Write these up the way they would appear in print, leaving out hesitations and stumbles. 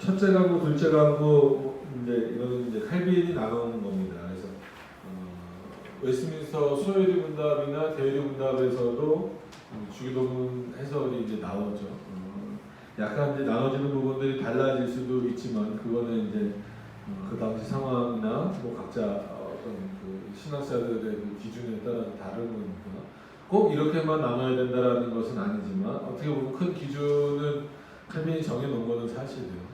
첫째 강구, 둘째 강구 이제 이거는 이제 칼빈이 나누는 겁니다. 그래서 웨스트민스터 소요리 문답이나 대유리 문답에서도 주기도문 해설이 이제 나오죠. 약간 이제 나눠지는 부분들이 달라질 수도 있지만 그거는 이제 그 당시 상황이나 뭐 각자 어떤 그 신학자들의 그 기준에 따라 다른 거니까 꼭 이렇게만 나눠야 된다라는 것은 아니지만 어떻게 보면 큰 기준은 칼빈이 정해놓은 거는 사실이에요.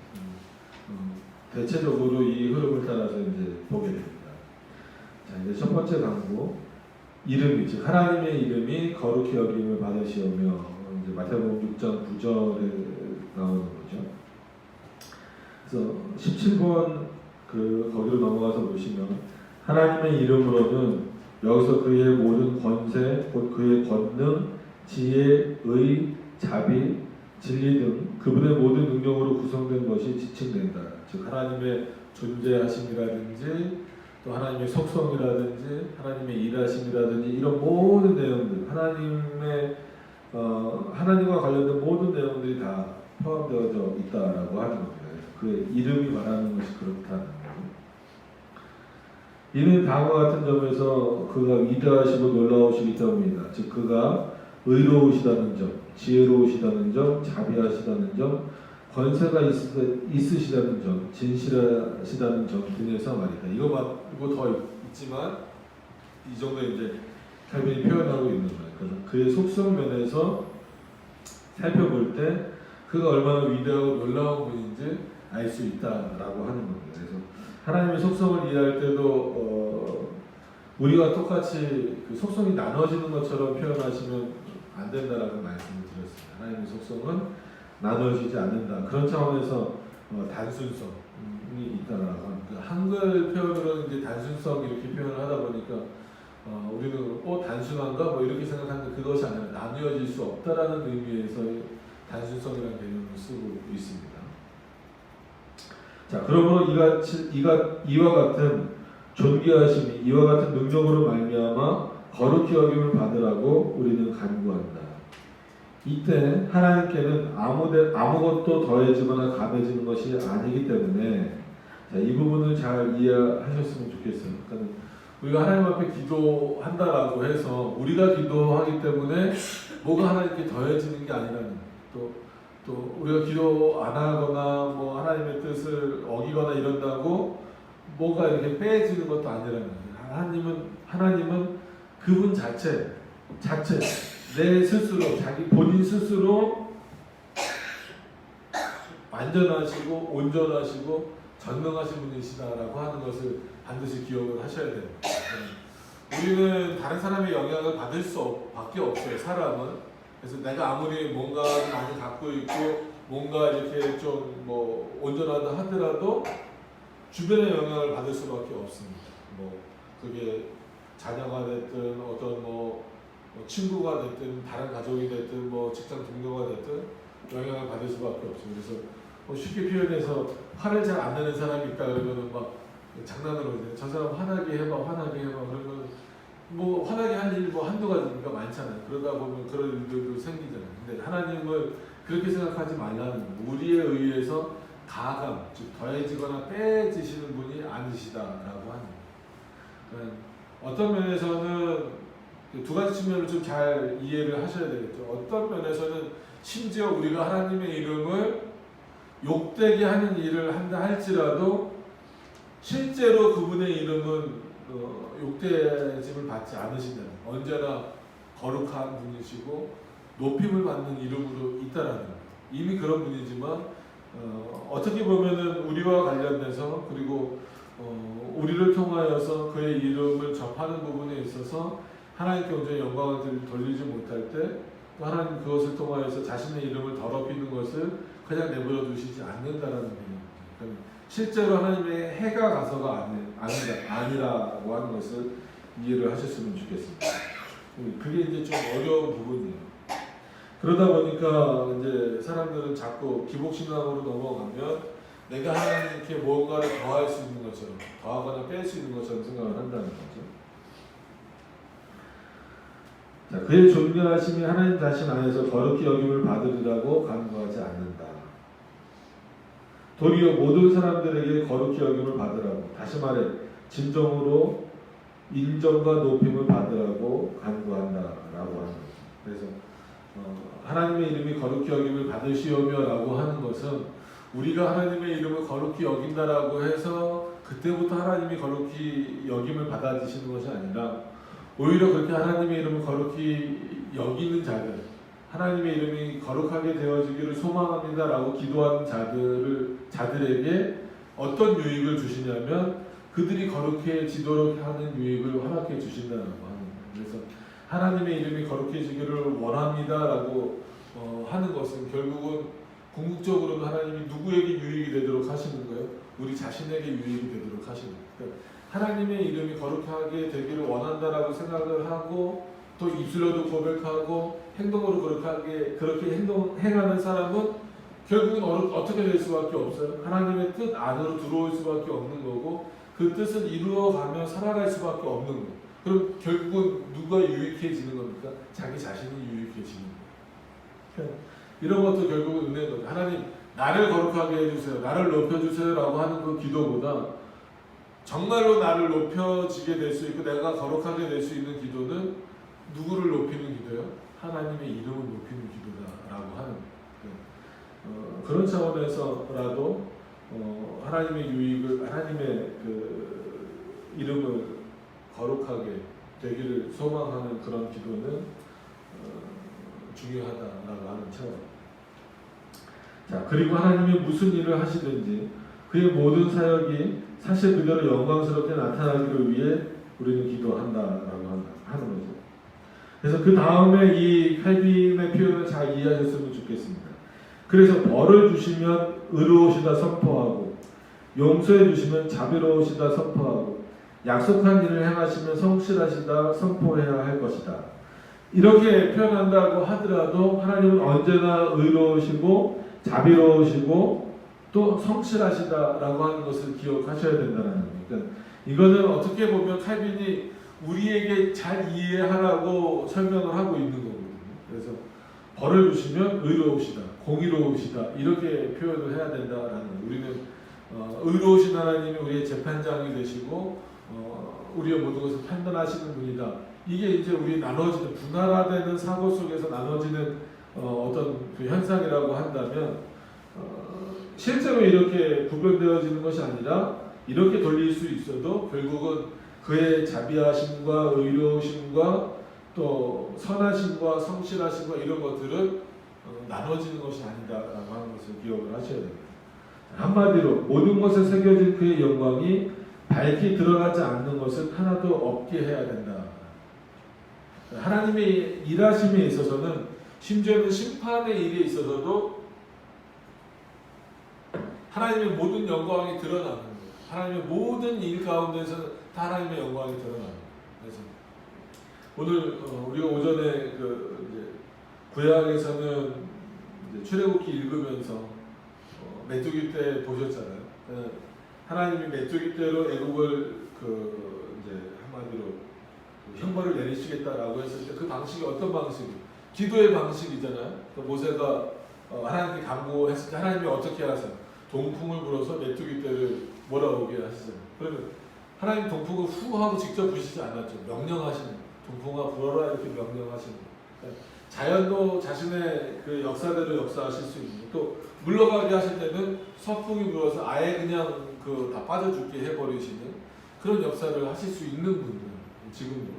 대체적으로 이 흐름을 따라서 이제 보게 됩니다. 자, 이제 첫 번째 강구 이름이 즉 하나님의 이름이 거룩히 여김을 받으시오며 이제 마태복음 6장 9절에 나오는 거죠. 그래서 17번 거기로 넘어가서 보시면 하나님의 이름으로는 여기서 그의 모든 권세, 곧 그의 권능, 지혜, 의, 자비, 진리 등 그분의 모든 능력으로 구성된 것이 지칭된다. 즉 하나님의 존재하심이라든지 또 하나님의 속성이라든지 하나님의 일하심이라든지 이런 모든 내용들 하나님과 관련된 모든 내용들이 다 포함되어져 있다라고 하는 겁니다. 그의 이름이 말하는 것이 그렇다는 거예요. 이는 다음과 같은 점에서 그가 위대하시고 놀라우시기 때문이다. 즉 그가 의로우시다는 점, 지혜로우시다는 점, 자비하시다는 점, 권세가 있으시다는 점, 진실하시다는 점 등에서 말이다. 이거 더 있지만 이 정도 이제 칼빈이 표현하고 있는 거예요. 그래서 그의 속성 면에서 살펴볼 때 그가 얼마나 위대하고 놀라운 분인지 알 수 있다라고 하는 겁니다. 그래서 하나님의 속성을 이해할 때도 우리가 똑같이 그 속성이 나눠지는 것처럼 표현하시면 안 된다라는 말씀을 드렸습니다. 하나님의 속성은 나눠지지 않는다. 그런 차원에서 단순성이 있다라고 합니다. 한글 표현으로는 이제 단순성 이렇게 표현을 하다 보니까 우리는 단순한가 뭐 이렇게 생각하는데 그것이 아니라 나누어질 수 없다라는 의미에서 단순성이라는 개념을 쓰고 있습니다. 자, 그러므로 이와 같은 존귀하심이 이와 같은 능력으로 말미암아 거룩히 여김을 받으라고 우리는 간구한다. 이때 하나님께는 아무것도 더해지거나 감해지는 것이 아니기 때문에 자, 이 부분을 잘 이해하셨으면 좋겠어요. 그러니까 우리가 하나님 앞에 기도한다라고 해서 우리가 기도하기 때문에 뭐가 하나님께 더해지는 게 아니라는 거예요. 또 우리가 기도 안 하거나 뭐 하나님의 뜻을 어기거나 이런다고 뭐가 이렇게 빼지는 것도 아니라는 거예요. 하나님은 그분 자체 내 스스로 자기 본인 스스로 완전하시고 온전하시고 전능하신 분이시다라고 하는 것을 반드시 기억을 하셔야 됩니다. 우리는 다른 사람의 영향을 받을 수밖에 없어요. 사람은. 그래서 내가 아무리 뭔가 많이 갖고 있고 뭔가 이렇게 좀 뭐 온전하다 하더라도 주변의 영향을 받을 수밖에 없습니다. 뭐 그게 자녀가 됐든 어떤 뭐 친구가 됐든 다른 가족이 됐든 뭐 직장 동료가 됐든 영향을 받을 수밖에 없어요. 그래서 쉽게 표현해서 화를 잘 안 내는 사람이 있다 그러면은 막 장난으로 이제 저 사람 화나게 해봐 그러면 뭐 화나게 할 일 뭐 한두 가지가 많잖아요. 그러다 보면 그런 일들도 생기잖아요. 근데 하나님을 그렇게 생각하지 말라는 거예요. 우리에 의해서 가감, 즉 더해지거나 빼지시는 분이 아니시다라고 하는 거예요. 어떤 면에서는 두 가지 측면을 좀 잘 이해를 하셔야 되겠죠. 어떤 면에서는 심지어 우리가 하나님의 이름을 욕되게 하는 일을 한다 할지라도 실제로 그분의 이름은 욕되짐을 받지 않으신다는 언제나 거룩한 분이시고 높임을 받는 이름으로 있다라는 거예요. 이미 그런 분이지만 어떻게 보면은 우리와 관련돼서 그리고 우리를 통하여서 그의 이름을 접하는 부분에 있어서 하나님께 온전히 영광을 돌리지 못할 때 또 하나님 그것을 통하여서 자신의 이름을 더럽히는 것을 그냥 내버려 두시지 않는다라는 거예요. 실제로 하나님의 해가 가서가 아니라고 하는 것을 이해를 하셨으면 좋겠습니다. 그게 이제 좀 어려운 부분이에요. 그러다 보니까 이제 사람들은 자꾸 기복신앙으로 넘어가면 내가 하나님께 뭔가를 더할 수 있는 것처럼 더하거나 뺄 수 있는 것처럼 생각을 한다는 거죠. 자, 그의 존귀하심이 하나님 자신 안에서 거룩히 여김을 받으리라고 간구하지 않는다. 도리어 모든 사람들에게 거룩히 여김을 받으라고, 다시 말해 진정으로 인정과 높임을 받으라고 간구한다라고 하는 거죠. 그래서 하나님의 이름이 거룩히 여김을 받으시오며라고 하는 것은 우리가 하나님의 이름을 거룩히 여긴다라고 해서 그때부터 하나님이 거룩히 여김을 받아주시는 것이 아니라 오히려 그렇게 하나님의 이름을 거룩히 여기는 자들, 하나님의 이름이 거룩하게 되어지기를 소망합니다라고 기도하는 자들에게 어떤 유익을 주시냐면 그들이 거룩해지도록 하는 유익을 허락해 주신다는 거예요. 그래서 하나님의 이름이 거룩해지기를 원합니다라고 하는 것은 결국은 궁극적으로는 하나님이 누구에게 유익이 되도록 하시는 거예요? 우리 자신에게 유익이 되도록 하시는 거예요. 그러니까 하나님의 이름이 거룩하게 되기를 원한다라고 생각을 하고 또 입술로도 고백하고 행동으로 그렇게 행하는 사람은 결국은 어떻게 될 수밖에 없어요. 하나님의 뜻 안으로 들어올 수밖에 없는 거고 그 뜻을 이루어가며 살아갈 수밖에 없는 거예요. 그럼 결국은 누가 유익해지는 겁니까? 자기 자신이 유익해지는 거예요. 이런 것도 결국은 은혜인 거예요. 하나님 나를 거룩하게 해주세요. 나를 높여주세요라고 하는 그 기도보다 정말로 나를 높여지게 될 수 있고 내가 거룩하게 될 수 있는 기도는 누구를 높이는 기도요? 하나님의 이름을 높이는 기도다라고 하는 그런 차원에서라도 하나님의 유익을 하나님의 그 이름을 거룩하게 되기를 소망하는 그런 기도는 중요하다라고 하는 차원. 자, 그리고 하나님이 무슨 일을 하시든지 그의 모든 사역이 사실 그대로 영광스럽게 나타나기를 위해 우리는 기도한다라고 하는 거죠. 그래서 그 다음에 이 칼빈의 표현을 잘 이해하셨으면 좋겠습니다. 그래서 벌을 주시면 의로우시다 선포하고 용서해 주시면 자비로우시다 선포하고 약속한 일을 행하시면 성실하시다 선포해야 할 것이다. 이렇게 표현한다고 하더라도 하나님은 언제나 의로우시고 자비로우시고 또 성실하시다라고 하는 것을 기억하셔야 된다는 거예요. 그러니까 이거는 어떻게 보면 칼빈이 우리에게 잘 이해하라고 설명을 하고 있는 거거든요. 그래서 벌을 주시면 의로우시다, 공의로우시다 이렇게 표현을 해야 된다라는 거예요. 우리는 의로우신 하나님이 우리의 재판장이 되시고 우리의 모든 것을 판단하시는 분이다. 이게 이제 우리 나눠지는 분할화되는 사고 속에서 나눠지는 어떤 그 현상이라고 한다면 실제로 이렇게 구별되어지는 것이 아니라 이렇게 돌릴 수 있어도 결국은 그의 자비하심과 의로우심과 또 선하심과 성실하심과 이런 것들은 나눠지는 것이 아니다라고 하는 것을 기억을 하셔야 됩니다. 한마디로 모든 것에 새겨진 그의 영광이 밝히 드러나지 않는 것은 하나도 없게 해야 된다. 하나님의 일하심에 있어서는 심지어는 심판의 일에 있어서도 하나님의 모든 영광이 드러나는 거예요. 하나님의 모든 일 가운데서는 다 하나님의 영광이 드러나는 거예요. 그래서 오늘 우리가 오전에 이제 구약에서는 이제 출애굽기 읽으면서 메뚜기 때 보셨잖아요. 하나님이 메뚜기 때로 애굽을 이제 한마디로 형벌을 내리시겠다라고 했을 때 그 방식이 어떤 방식이에요? 기도의 방식이잖아요. 모세가 하나님께 간구했을 때 하나님이 어떻게 하세요? 동풍을 불어서 메뚜기 떼를 몰아오게 하시잖아요. 그러면 하나님 동풍을 후 하고 직접 부시지 않았죠. 명령하시는 거예요. 동풍아 불어라 이렇게 명령하시는 거예요. 자연도 자신의 그 역사대로 역사하실 수 있는 또 물러가게 하실 때는 서풍이 불어서 아예 그냥 다 빠져 죽게 해버리시는 그런 역사를 하실 수 있는 분들 지금도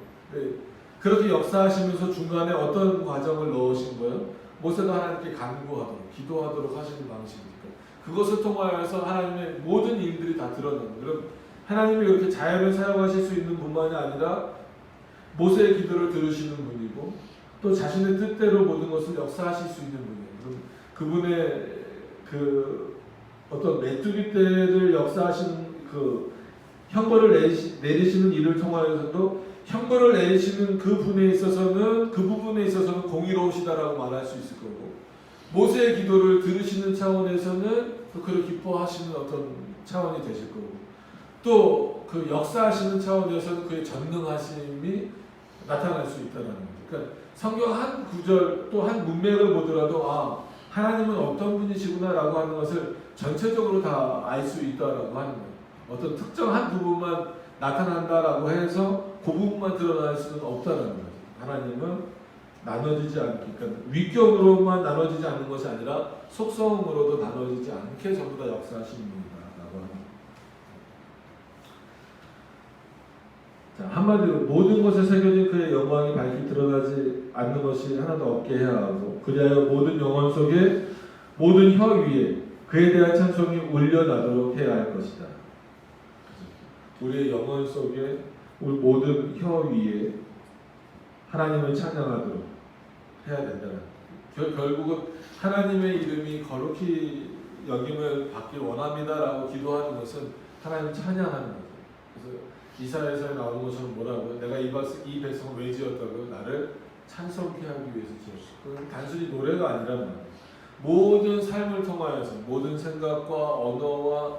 그렇게 역사하시면서 중간에 어떤 과정을 넣으신 거예요? 모세가 하나님께 간구하도록 기도하도록 하시는 방식이니까 그것을 통하여서 하나님의 모든 일들이 다 드러나는 거예요. 하나님이 그렇게 자연을 사용하실 수 있는 분만이 아니라 모세의 기도를 들으시는 분이고 또 자신의 뜻대로 모든 것을 역사하실 수 있는 분이에요. 그분의 어떤 메뚜기 떼를 역사하시는 형벌을 내리시는 일을 통하여서도 형벌을 내리시는 그 부분에 있어서는 공의로우시다라고 말할 수 있을 거고 모세의 기도를 들으시는 차원에서는 또 그를 기뻐하시는 어떤 차원이 되실 거고 또 그 역사하시는 차원에서는 그의 전능하심이 나타날 수 있다는 거죠. 그러니까 성경 한 구절 또 한 문맥을 보더라도 하나님은 어떤 분이시구나라고 하는 것을 전체적으로 다 알 수 있다라고 하는 거예요. 어떤 특정한 부분만 나타난다라고 해서 그 부분만 드러날 수는 없다는 거죠. 하나님은 나눠지지 않게, 그러니까 위격으로만 나눠지지 않는 것이 아니라 속성으로도 나눠지지 않게 전부 다 역사하시는 분이다라고 하는 거예요. 자, 한마디로 모든 것에 새겨진 그의 영광이 밝히 드러나지 않는 것이 하나도 없게 해야 하고, 그리하여 모든 영혼 속에 모든 혀 위에 그에 대한 찬송이 울려나도록 해야 할 것이다. 우리의 영혼 속에 우리 모든 혀 위에 하나님을 찬양하도록 해야 된다는 결국은 하나님의 이름이 거룩히 여김을 받길 원합니다라고 기도하는 것은 하나님 찬양하는 거죠. 그래서 이사야서에 나오는 것처럼 뭐라고요? 내가 이 백성을 왜 지었다고요? 나를 찬송케 하기 위해서 지었어. 그건 단순히 노래가 아니란 말이에요. 모든 삶을 통하여서 모든 생각과 언어와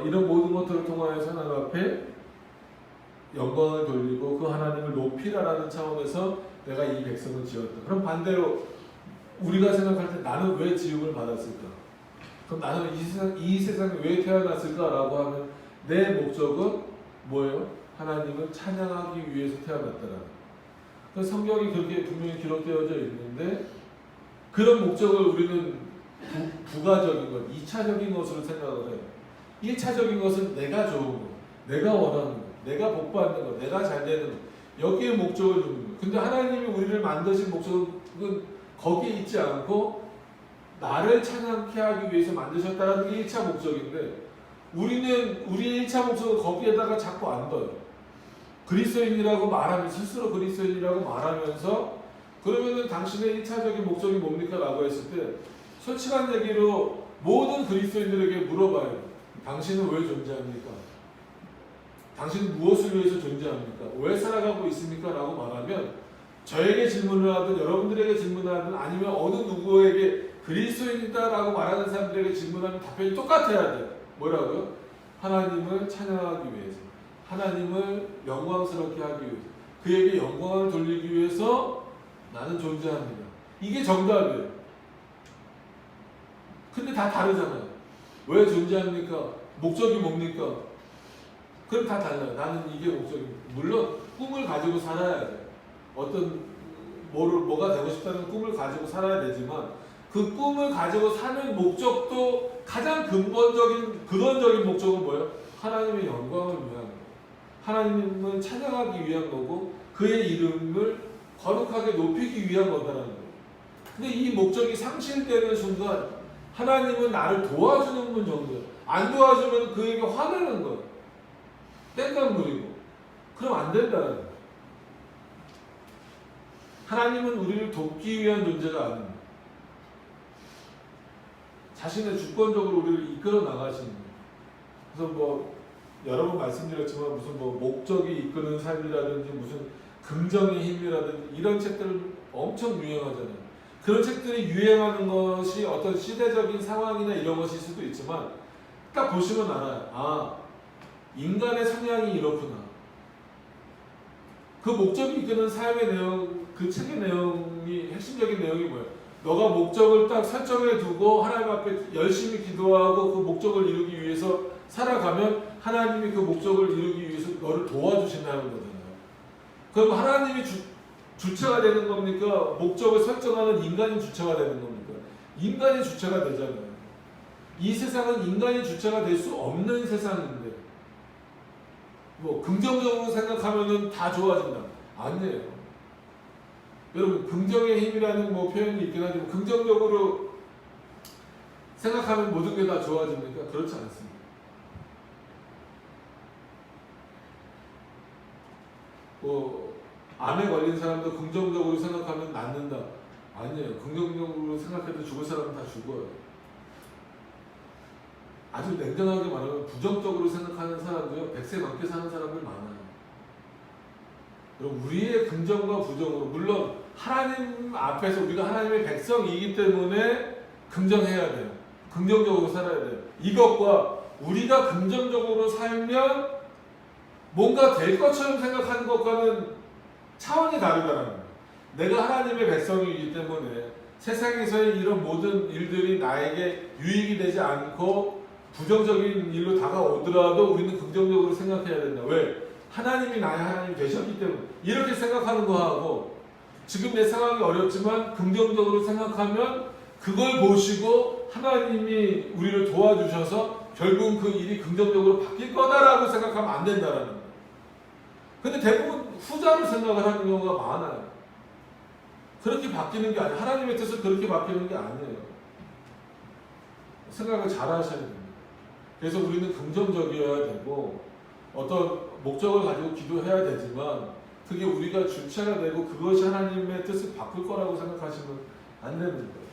이런 모든 것들을 통하여서 하나님 앞에 영광을 돌리고 그 하나님을 높이라라는 차원에서 내가 이 백성을 지었다. 그럼 반대로 우리가 생각할 때 나는 왜 지음을 받았을까? 그럼 나는 이 세상에 왜 태어났을까라고 하면 내 목적은 뭐예요? 하나님을 찬양하기 위해서 태어났다라는. 그래서 성경이 그렇게 분명히 기록되어져 있는데 그런 목적을 우리는 부가적인 것, 2차적인 것으로 생각을 해요. 1차적인 것은 내가 좋은 것, 내가 원하는 것, 내가 복받는 것, 내가 잘 되는 것, 여기에 목적을 두는 거예요. 근데 하나님이 우리를 만드신 목적은 거기에 있지 않고 나를 찬양케 하기 위해서 만드셨다는 게 1차 목적인데 우리는 우리의 1차 목적을 거기에다가 자꾸 안 둬요. 그리스도인이라고 말하면서 스스로 그리스도인이라고 말하면서 그러면은 당신의 1차적인 목적이 뭡니까? 라고 했을 때 솔직한 얘기로 모든 그리스도인들에게 물어봐요. 당신은 왜 존재합니까? 당신은 무엇을 위해서 존재합니까? 왜 살아가고 있습니까? 라고 말하면 저에게 질문을 하든 여러분들에게 질문을 하든 아니면 어느 누구에게 그리스도인이다 라고 말하는 사람들에게 질문하면 답변이 똑같아야 돼요. 뭐라고요? 하나님을 찬양하기 위해서, 하나님을 영광스럽게 하기 위해서, 그에게 영광을 돌리기 위해서 나는 존재합니다. 이게 정답이에요. 근데 다 다르잖아요. 왜 존재합니까? 목적이 뭡니까? 그럼 다 달라요. 나는 이게 목적입니다. 물론 꿈을 가지고 살아야 돼요. 어떤 뭐가 되고 싶다는 꿈을 가지고 살아야 되지만 그 꿈을 가지고 사는 목적도 가장 근원적인 목적은 뭐예요? 하나님의 영광을 위한 거예요. 하나님을 찬양하기 위한 거고 그의 이름을 거룩하게 높이기 위한 거다라는 거예요. 근데 이 목적이 상실되는 순간 하나님은 나를 도와주는 분 정도예요. 안 도와주면 그에게 화내는 거예요. 땡깡 부리고. 그럼 안 된다는 거예요. 하나님은 우리를 돕기 위한 존재가 아닙니다. 자신의 주권적으로 우리를 이끌어 나가시는 거예요. 그래서 뭐 여러 번 말씀드렸지만 무슨 뭐 목적이 이끄는 삶이라든지 무슨 긍정의 힘이라든지 이런 책들 엄청 유행하잖아요. 그런 책들이 유행하는 것이 어떤 시대적인 상황이나 이런 것일 수도 있지만 딱 보시면 알아요. 아, 인간의 성향이 이렇구나. 그 목적이 이끄는 삶의 내용, 그 책의 내용이 핵심적인 내용이 뭐예요? 너가 목적을 딱 설정해 두고 하나님 앞에 열심히 기도하고 그 목적을 이루기 위해서 살아가면 하나님이 그 목적을 이루기 위해서 너를 도와주신다는 거잖아요. 그럼 하나님이 주체가 되는 겁니까? 목적을 설정하는 인간이 주체가 되는 겁니까? 인간이 주체가 되잖아요. 이 세상은 인간이 주체가 될 수 없는 세상인데 뭐 긍정적으로 생각하면은 다 좋아진다. 아니에요. 여러분 긍정의 힘이라는 뭐 표현이 있긴 하지만 긍정적으로 생각하면 모든 게 다 좋아집니까? 그렇지 않습니다. 뭐 암에 걸린 사람도 긍정적으로 생각하면 낫는다. 아니에요. 긍정적으로 생각해도 죽을 사람은 다 죽어요. 아주 냉정하게 말하면 부정적으로 생각하는 사람도요 100세 넘게 사는 사람들 많아요. 그럼 우리의 긍정과 부정으로 물론 하나님 앞에서 우리가 하나님의 백성이기 때문에 긍정해야 돼요. 긍정적으로 살아야 돼요. 이것과 우리가 긍정적으로 살면 뭔가 될 것처럼 생각하는 것과는 차원이 다르다는 거예요. 내가 하나님의 백성이기 때문에 세상에서의 이런 모든 일들이 나에게 유익이 되지 않고 부정적인 일로 다가오더라도 우리는 긍정적으로 생각해야 된다. 왜? 하나님이 나의 하나님이 되셨기 때문에. 이렇게 생각하는 거하고 지금 내 상황이 어렵지만 긍정적으로 생각하면 그걸 보시고 하나님이 우리를 도와주셔서 결국 그 일이 긍정적으로 바뀔 거다라고 생각하면 안 된다라는 거예요. 근데 대부분 후자로 생각을 하는 경우가 많아요. 그렇게 바뀌는 게 아니에요. 하나님의 뜻은 그렇게 바뀌는 게 아니에요. 생각을 잘 하셔야 됩니다. 그래서 우리는 긍정적이어야 되고 어떤 목적을 가지고 기도해야 되지만 그게 우리가 주체가 되고 그것이 하나님의 뜻을 바꿀 거라고 생각하시면 안 되는 거예요.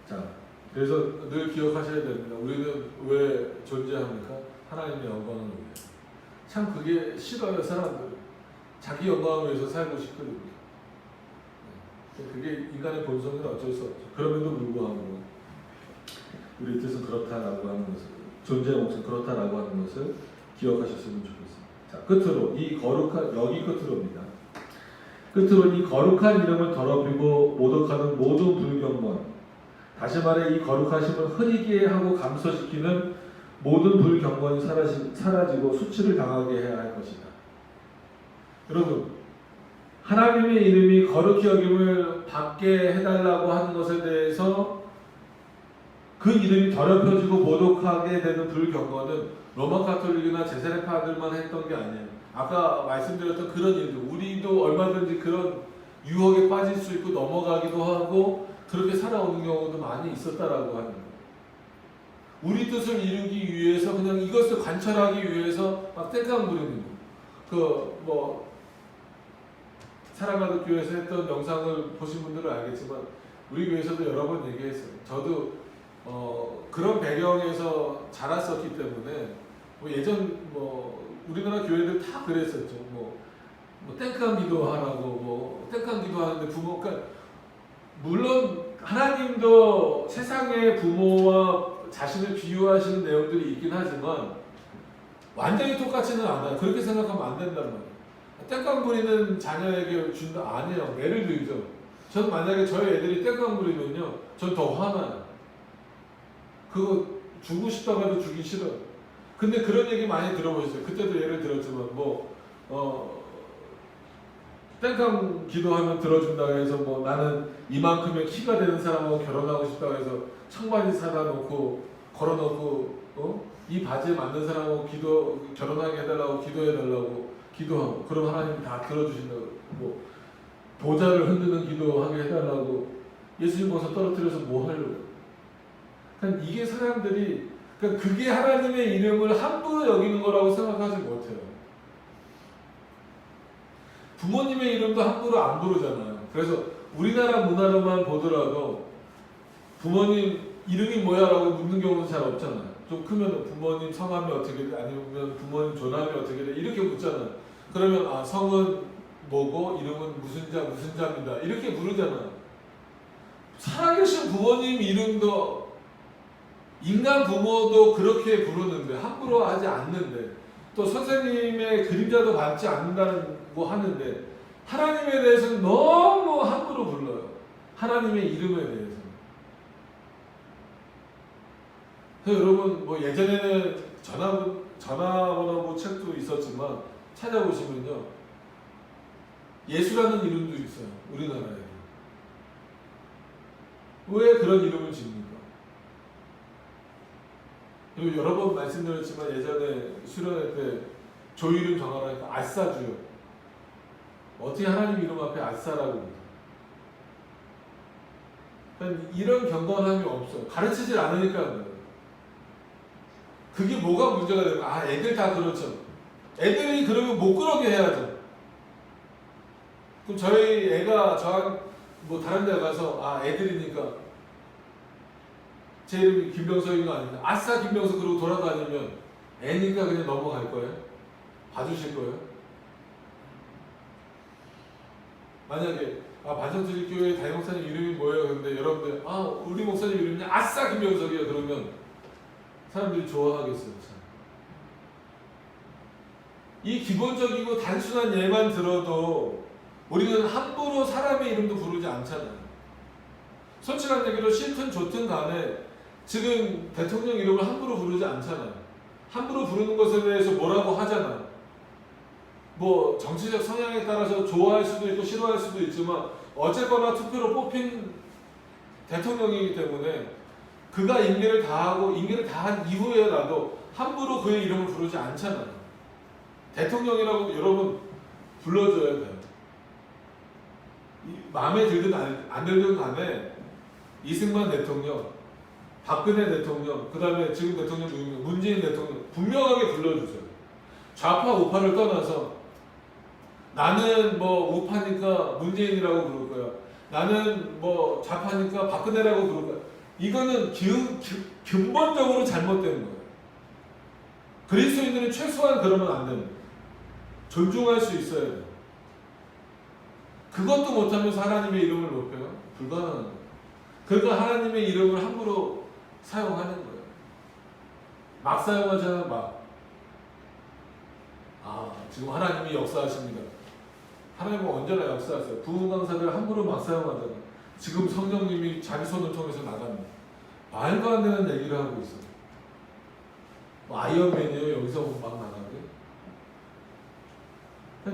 자, 그래서 늘 기억하셔야 됩니다. 우리는 왜 존재합니까? 하나님의 영광을 위해. 참 그게 싫어요, 사람들. 자기 영광을 위해서 살고 싶거든요. 그게 인간의 본성은 어쩔 수 없죠. 그럼에도 불구하고 우리 뜻은 그렇다라고 하는 것을, 존재의 몫은 그렇다라고 하는 것을 기억하셨으면 좋겠습니다. 자, 끝으로 이 거룩한, 여기 끝으로입니다. 끝으로 이 거룩한 이름을 더럽히고 모독하는 모든 불경건, 다시 말해 이 거룩하심을 흐리게 하고 감소시키는 모든 불경건이 사라지고 수치를 당하게 해야 할 것이다. 여러분, 하나님의 이름이 거룩히 여김을 받게 해달라고 하는 것에 대해서 그 이름이 더럽혀지고 모독하게 되는 불경건은 로마 가톨릭이나 제세례파들만 했던 게 아니에요. 아까 말씀드렸던 그런 일들, 우리도 얼마든지 그런 유혹에 빠질 수 있고 넘어가기도 하고 그렇게 살아오는 경우도 많이 있었다라고 하는 거예요. 우리 뜻을 이루기 위해서 그냥 이것을 관철하기 위해서 막 땡깡 부리는 거. 사랑하는 교회에서 했던 영상을 보신 분들은 알겠지만 우리 교회에서도 여러 번 얘기했어요. 저도 그런 배경에서 자랐었기 때문에 예전 우리나라 교회들 다 그랬었죠. 땡깡 기도하라고 땡깡 기도하는데 부모가 물론 하나님도 세상의 부모와 자신을 비유하시는 내용들이 있긴 하지만 완전히 똑같지는 않아요. 그렇게 생각하면 안 된단 말이에요. 땡깡 부리는 자녀에게 준다? 아니에요. 예를 들죠. 전 만약에 저희 애들이 땡깡 부리면요, 전 더 화나요. 그거 주고 싶다고 해도 주기 싫어요. 근데 그런 얘기 많이 들어보셨어요. 그때도 예를 들었지만 땡깡 기도하면 들어준다고 해서 나는 이만큼의 키가 되는 사람하고 결혼하고 싶다고 해서 청바지 사다 놓고 걸어놓고 이 바지에 맞는 사람하고 결혼하게 해달라고 기도해달라고 기도하고 그럼 하나님이 다 들어주신다고 보좌를 흔드는 기도하게 해달라고 예수님 거기서 떨어뜨려서 뭐 하려고. 그러니까 이게 사람들이 그게 하나님의 이름을 함부로 여기는 거라고 생각하지 못해요. 부모님의 이름도 함부로 안 부르잖아요. 그래서 우리나라 문화로만 보더라도 부모님 이름이 뭐야? 라고 묻는 경우는 잘 없잖아요. 좀 크면 부모님 성함이 어떻게 돼? 아니면 부모님 존함이 어떻게 돼? 이렇게 묻잖아요. 그러면 성은 뭐고 이름은 무슨 자입니다. 이렇게 부르잖아요. 살아계신 부모님 이름도 인간 부모도 그렇게 부르는데 함부로 하지 않는데 또 선생님의 그림자도 받지 않는다고 하는데 하나님에 대해서는 너무 함부로 불러요. 하나님의 이름에 대해서. 그래서 여러분 예전에는 전화번호 책도 있었지만 찾아보시면요 예수라는 이름도 있어요. 우리나라에. 왜 그런 이름을 집니까? 그리고 여러 번 말씀드렸지만 예전에 수련회 때 조이름 정하라니까 아싸주요. 어떻게 하나님 이름 앞에 아싸라고 그러니까 이런 경건함이 없어요. 가르치질 않으니까 그래요. 그게 뭐가 문제가 되면 애들 다 그렇죠. 애들이 그러면 못 그러게 해야죠. 그럼 저희 애가 다른 데 가서 애들이니까 제 이름이 김병석인 거 아닙니까? 아싸 김병석 그러고 돌아다니면 애니까 그냥 넘어갈 거예요? 봐주실 거예요? 만약에 반성수직교회 담임 목사님 이름이 뭐예요? 근데 여러분들 우리 목사님 이름이 아싸 김병석이에요. 그러면 사람들이 좋아하겠어요. 이 기본적이고 단순한 예만 들어도 우리는 함부로 사람의 이름도 부르지 않잖아요. 솔직한 얘기로 싫든 좋든 간에 지금 대통령 이름을 함부로 부르지 않잖아요. 함부로 부르는 것에 대해서 뭐라고 하잖아요. 뭐 정치적 성향에 따라서 좋아할 수도 있고 싫어할 수도 있지만 어쨌거나 투표로 뽑힌 대통령이기 때문에 그가 임기를 다하고 임기를 다한 이후에라도 함부로 그의 이름을 부르지 않잖아요. 대통령이라고 여러분 불러줘야 돼요. 마음에 들든 안 들든 간에 이승만 대통령, 박근혜 대통령, 그 다음에 지금 대통령 문재인 대통령 분명하게 불러주세요. 좌파 우파를 떠나서 나는 뭐 우파니까 문재인이라고 부를 거야. 나는 뭐 좌파니까 박근혜라고 부를 거야. 이거는 근본적으로 잘못된 거예요. 그리스도인들은 최소한 그러면 안 됩니다. 존중할 수 있어야 돼요. 그것도 못하면서 하나님의 이름을 높여요? 불가능한 거예요. 그러니까 하나님의 이름을 함부로 사용하는 거예요. 막 사용하잖아요, 막. 지금 하나님이 역사하십니다. 하나님은 언제나 역사하세요. 부흥 강사들 함부로 막 사용하잖아요. 지금 성령님이 자기 손을 통해서 나갑니다. 말도 안 되는 얘기를 하고 있어요. 뭐 아이언맨이에요, 여기서 막 나가게.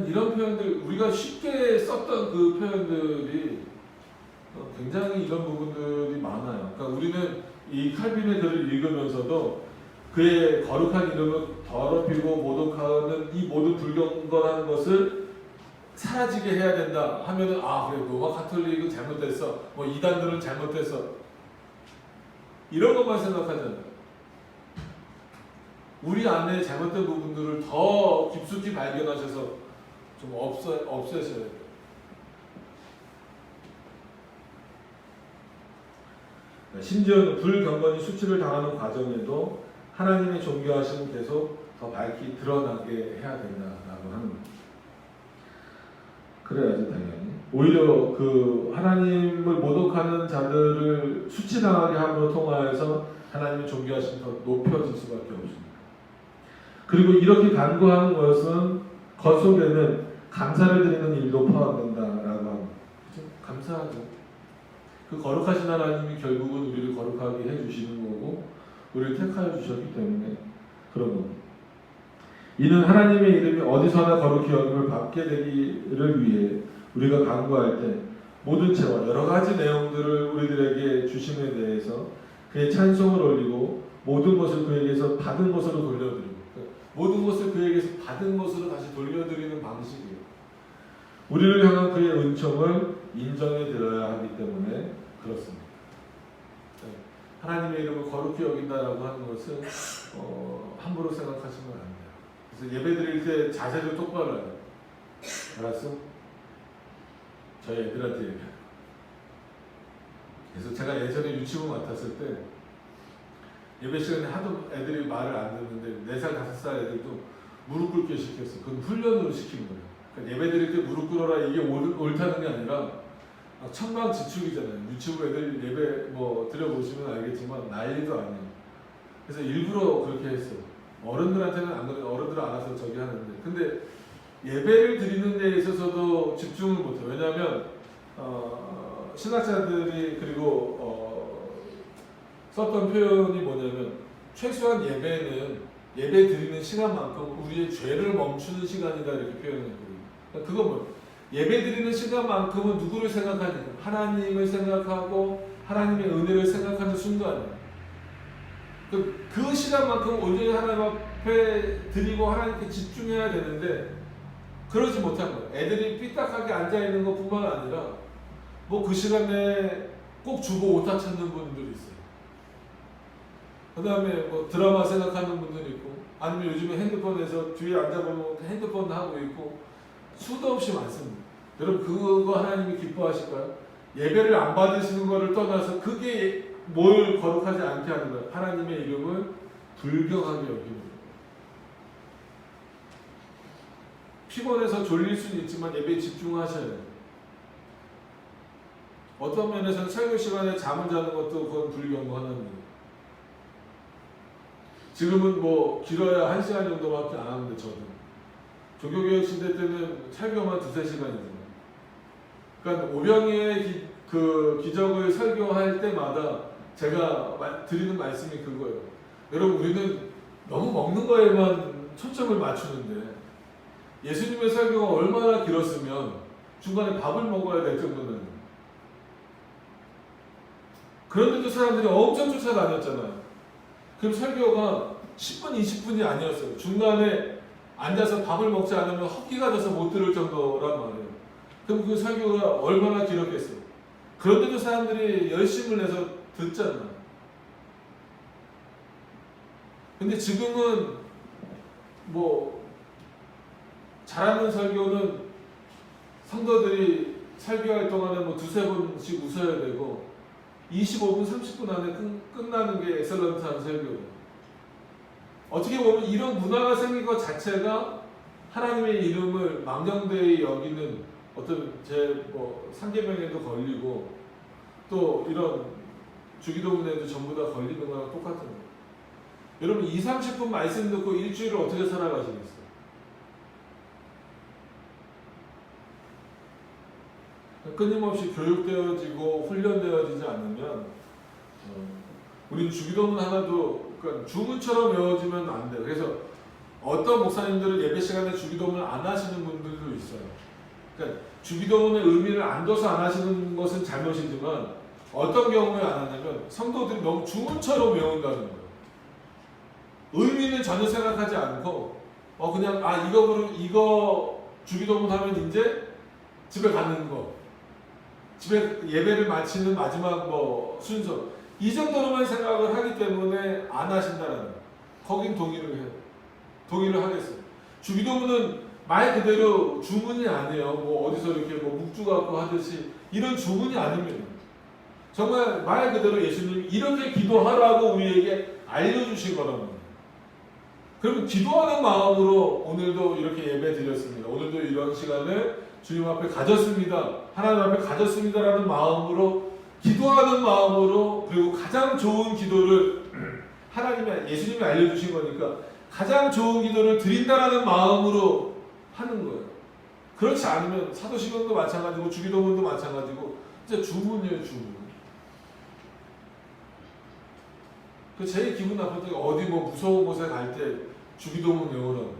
이런 표현들, 우리가 쉽게 썼던 그 표현들이 굉장히 이런 부분들이 많아요. 그러니까 우리는 이 칼빈의 글을 읽으면서도 그의 거룩한 이름을 더럽히고 모독하는 이 모든 불경건한 것을 사라지게 해야 된다 하면은 그래 로마 가톨릭은 잘못됐어, 뭐 이단들은 잘못됐어, 이런 것만 생각하잖아요. 우리 안에 잘못된 부분들을 더 깊숙이 발견하셔서 좀 없애셔야 돼요. 심지어는 불경건이 수치를 당하는 과정에도 하나님의 존귀하심은 계속 더 밝히 드러나게 해야 된다라고 하는 거예요. 그래야죠, 당연히. 오히려 그 하나님을 모독하는 자들을 수치당하게 함으로 통하여서 하나님의 존귀하심이 더 높여질 수밖에 없습니다. 그리고 이렇게 간구하는 것은 겉 속에는 감사를 드리는 일도 포함된다라고 합니다. 감사하죠. 그 거룩하신 하나님이 결국은 우리를 거룩하게 해주시는 거고 우리를 택하여 주셨기 때문에 그런 겁니다. 이는 하나님의 이름이 어디서나 거룩히 여김을 받게 되기를 위해 우리가 간구할 때 모든 채와 여러 가지 내용들을 우리들에게 주심에 대해서 그의 찬송을 올리고 모든 것을 그에게서 받은 것으로 돌려드리고, 모든 것을 그에게서 받은 것으로 다시 돌려드리는 방식이에요. 우리를 향한 그의 은총을 인정해 드려야 하기 때문에 그렇습니다. 하나님의 이름을 거룩히 여긴다라고 하는 것은 함부로 생각하시면 안 돼요. 그래서 예배 드릴 때 자세도 똑바로 해요. 알았어? 저희 애들한테 얘기해요. 그래서 제가 예전에 유치원 맡았을 때 예배 시간에 하도 애들이 말을 안 듣는데 4살, 5살 애들도 무릎 꿇게 시켰어. 그건 훈련으로 시킨 거예요. 그러니까 예배 드릴 때 무릎 꿇어라 이게 옳다는 게 아니라 천방지축이잖아요. 유치부 애들 예배 뭐 들어보시면 알겠지만 난리도 아니에요. 그래서 일부러 그렇게 했어요. 어른들한테는 안 그래요. 어른들은 알아서 저기 하는데. 근데 예배를 드리는 데 있어서도 집중을 못해요. 왜냐하면 신학자들이 그리고 썼던 표현이 뭐냐면 최소한 예배는 예배 드리는 시간만큼 우리의 죄를 멈추는 시간이다 이렇게 표현했거든요. 그러니까 그건 뭐예요? 예배 드리는 시간만큼은 누구를 생각하니까 하나님을 생각하고 하나님의 은혜를 생각하는 순간이에요. 그 시간만큼 온전히 하나님 앞에 드리고 하나님께 집중해야 되는데 그러지 못한 거예요. 애들이 삐딱하게 앉아있는 것뿐만 아니라 뭐 그 시간에 꼭 주보 오타 찾는 분들이 있어요. 그 다음에 뭐 드라마 생각하는 분들이 있고 아니면 요즘에 핸드폰에서 뒤에 앉아보면 핸드폰 하고 있고 수도 없이 많습니다. 여러분 그거 하나님이 기뻐하실까요? 예배를 안 받으시는 것을 떠나서 그게 뭘 거룩하지 않게 하는 거예요. 하나님의 이름을 불경하게 여기는 거예요. 피곤해서 졸릴 수는 있지만 예배에 집중하셔야 돼요. 어떤 면에서는 설교 시간에 잠을 자는 것도 그건 불경고 하나입니다. 지금은 뭐 길어야 1시간 정도밖에 안 하는데 저도 종교개혁 시대 때는 설교만 2-3시간이잖아요. 그러니까 오병이의 그 기적을 설교할 때마다 제가 드리는 말씀이 그거예요. 여러분, 우리는 너무 먹는 거에만 초점을 맞추는데 예수님의 설교가 얼마나 길었으면 중간에 밥을 먹어야 될 정도는. 그런데도 사람들이 엄청 쫓아다녔잖아요. 그럼 설교가 10분, 20분이 아니었어요. 중간에 앉아서 밥을 먹지 않으면 헛기가 져서 못 들을 정도란 말이에요. 그럼 그 설교가 얼마나 길었겠어요. 그런데도 사람들이 열심을 내서 듣잖아요. 근데 지금은 뭐 잘하는 설교는 성도들이 설교할 동안에 뭐 2-3번씩 웃어야 되고 25분, 30분 안에 끝나는 게 엑셀런트한 설교예요. 어떻게 보면 이런 문화가 생긴 것 자체가 하나님의 이름을 망령되이 여기는 어떤 상계명에도 걸리고 또 이런 주기도문에도 전부 다 걸리는 거랑 똑같은 거예요. 여러분 20-30분 말씀 듣고 일주일을 어떻게 살아가시겠어요? 끊임없이 교육되어지고 훈련되어지지 않으면 우린 주기도문 하나도 그러니까 주문처럼 외워지면 안 돼요. 그래서 어떤 목사님들은 예배 시간에 주기도문을 안 하시는 분들도 있어요. 그러니까 주기도문의 의미를 안 둬서 안 하시는 것은 잘못이지만 어떤 경우에 안 하냐면 성도들이 너무 주문처럼 외운다는 거예요. 의미는 전혀 생각하지 않고 그냥 이거 주기도문 하면 이제 집에 가는 거, 집에 예배를 마치는 마지막 순서 이 정도로만 생각을 하기 때문에 안 하신다는 거예요. 거긴 동의를 해요. 동의를 하겠어요. 주기도문은 말 그대로 주문이 아니에요. 어디서 이렇게 묵주 갖고 하듯이 이런 주문이 아닙니다. 정말 말 그대로 예수님이 이렇게 기도하라고 우리에게 알려주신 거랍니다. 그러면 기도하는 마음으로 오늘도 이렇게 예배 드렸습니다. 오늘도 이런 시간을 주님 앞에 가졌습니다. 하나님 앞에 가졌습니다라는 마음으로 기도하는 마음으로 그리고 가장 좋은 기도를 예수님이 알려주신 거니까 가장 좋은 기도를 드린다라는 마음으로 하는 거예요. 그렇지 않으면 사도신경도 마찬가지고 주기도문도 마찬가지고 진짜 주문이에요, 주문. 제일 기분 나쁜 게 어디 무서운 곳에 갈 때 주기도문 외우라고.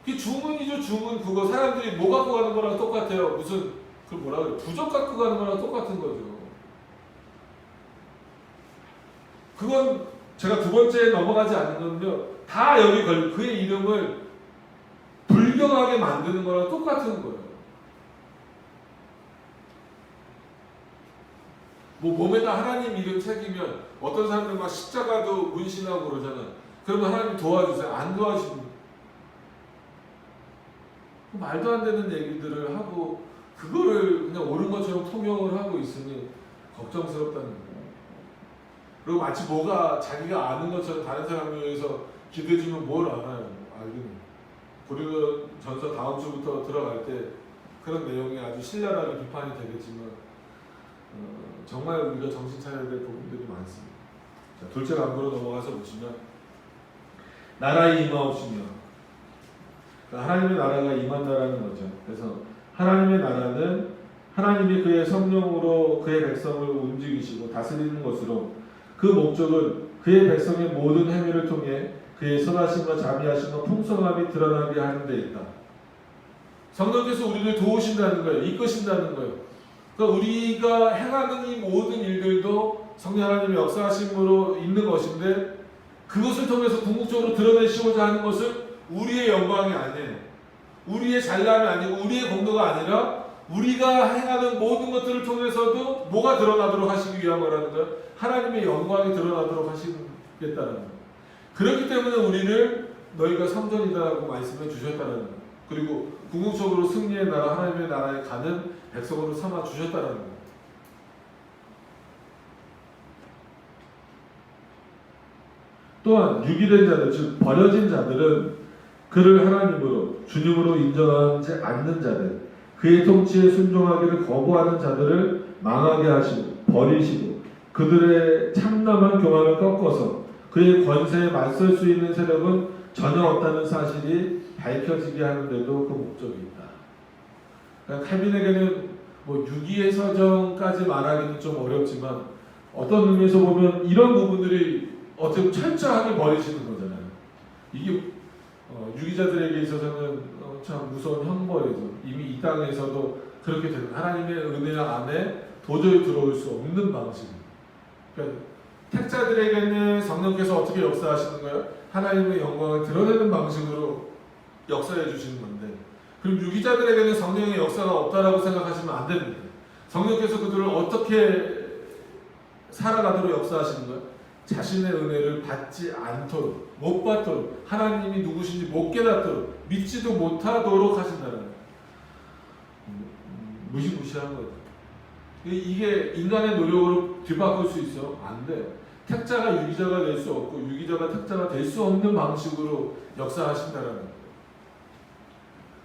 그게 주문이죠, 주문. 그거 사람들이 뭐 갖고 가는 거랑 똑같아요. 무슨 그걸 뭐라 그래? 부적 갖고 가는 거랑 똑같은 거죠. 그건 제가 두 번째에 넘어가지 않는 건데요. 다 여기 그의 이름을 불경하게 만드는 거랑 똑같은 거예요. 몸에다 하나님 이름 새기면 어떤 사람들 막 십자가도 문신하고 그러잖아요. 그러면 하나님 도와주세요. 안 도와주십니다. 말도 안 되는 얘기들을 하고 그거를 그냥 옳은 것처럼 통용을 하고 있으니 걱정스럽다는 거예요. 그리고 마치 뭐가 자기가 아는 것처럼 다른 사람을 위해서 기도해주면 뭘 알아요. 알기는. 고린도전서 다음 주부터 들어갈 때 그런 내용이 아주 신랄하게 비판이 되겠지만 정말 우리가 정신 차려야 될 부분들이 많습니다. 자, 둘째 강구로 넘어가서 보시면 나라의 임하옵시며 하나님의 나라가 임한다라는 거죠. 그래서 하나님의 나라는 하나님이 그의 성령으로 그의 백성을 움직이시고 다스리는 것으로 그 목적은 그의 백성의 모든 행위를 통해 그의 선하심과 자비하심과 풍성함이 드러나게 하는 데 있다. 성령께서 우리를 도우신다는 거예요. 이끄신다는 거예요. 그러니까 우리가 행하는 이 모든 일들도 성령 하나님의 역사하심으로 있는 것인데 그것을 통해서 궁극적으로 드러내시고자 하는 것은 우리의 영광이 아니에요. 우리의 잘남이 아니고 우리의 공로가 아니라 우리가 행하는 모든 것들을 통해서도 뭐가 드러나도록 하시기 위한 거라는 거예요. 하나님의 영광이 드러나도록 하시겠다는 거예요. 그렇기 때문에 우리를 너희가 성전이다라고 말씀해 주셨다는 거예요. 그리고 궁극적으로 승리의 나라 하나님의 나라에 가는 백성으로 삼아 주셨다는 거예요. 또한 유기된 자들, 즉 버려진 자들은 그를 하나님으로 주님으로 인정하지 않는 자들, 그의 통치에 순종하기를 거부하는 자들을 망하게 하시고 버리시고 그들의 참남한 교만을 꺾어서 그의 권세에 맞설 수 있는 세력은 전혀 없다는 사실이 밝혀지게 하는데도 그 목적이 있다. 그러니까 칼빈에게는 뭐 유기의 서정까지 말하기는 좀 어렵지만 어떤 의미에서 보면 이런 부분들이 어떻게 철저하게 버리시는 거잖아요. 이게 유기자들에게 있어서는 참 무서운 형벌이죠. 이미 이 땅에서도 그렇게 되는 하나님의 은혜 안에 도저히 들어올 수 없는 방식입니다. 그러니까 택자들에게는 성령께서 어떻게 역사하시는 거예요? 하나님의 영광을 드러내는 방식으로 역사해 주시는 건데, 그럼 유기자들에게는 성령의 역사가 없다라고 생각하시면 안 됩니다. 성령께서 그들을 어떻게 살아가도록 역사하시는 거예요? 자신의 은혜를 받지 않도록, 못 받도록, 하나님이 누구신지 못 깨닫도록, 믿지도 못하도록 하신다는 거예요. 무시무시한 거예요. 이게 인간의 노력으로 뒤바꿀 수 있어? 안 돼요. 택자가 유기자가 될 수 없고 유기자가 택자가 될 수 없는 방식으로 역사하신다는 거예요.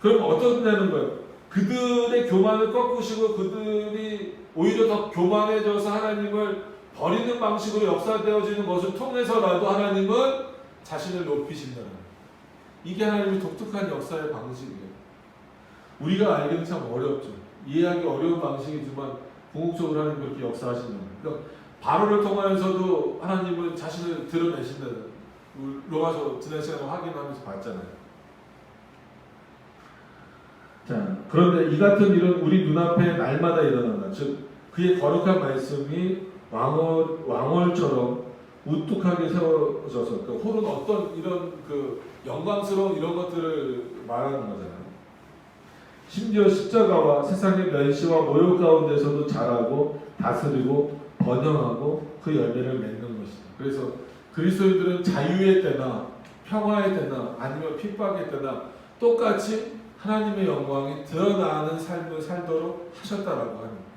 그럼 어떻다는 거예요? 그들의 교만을 꺾으시고 그들이 오히려 더 교만해져서 하나님을 버리는 방식으로 역사되어지는 것을 통해서라도 하나님은 자신을 높이신다는 거예요. 이게 하나님의 독특한 역사의 방식이에요. 우리가 알기는 참 어렵죠. 이해하기 어려운 방식이지만 궁극적으로 하나님 그렇게 역사하신다는 거예요. 그러니까 바로를 통하여서도 하나님은 자신을 드러내신다는 거예요. 로마서 지난 시간에 확인하면서 봤잖아요. 자, 그런데 이 같은 일은 우리 눈앞에 날마다 일어난다. 즉 그의 거룩한 말씀이 왕월처럼 우뚝하게 세워져서 그 홀은 어떤 이런 그 영광스러운 이런 것들을 말하는 거잖아요. 심지어 십자가와 세상의 멸시와 모욕 가운데서도 자라고 다스리고 번영하고 그 열매를 맺는 것이다. 그래서 그리스도인들은 자유의 때나 평화의 때나 아니면 핍박의 때나 똑같이 하나님의 영광이 드러나는 삶을 살도록 하셨다라고 하는 거예요.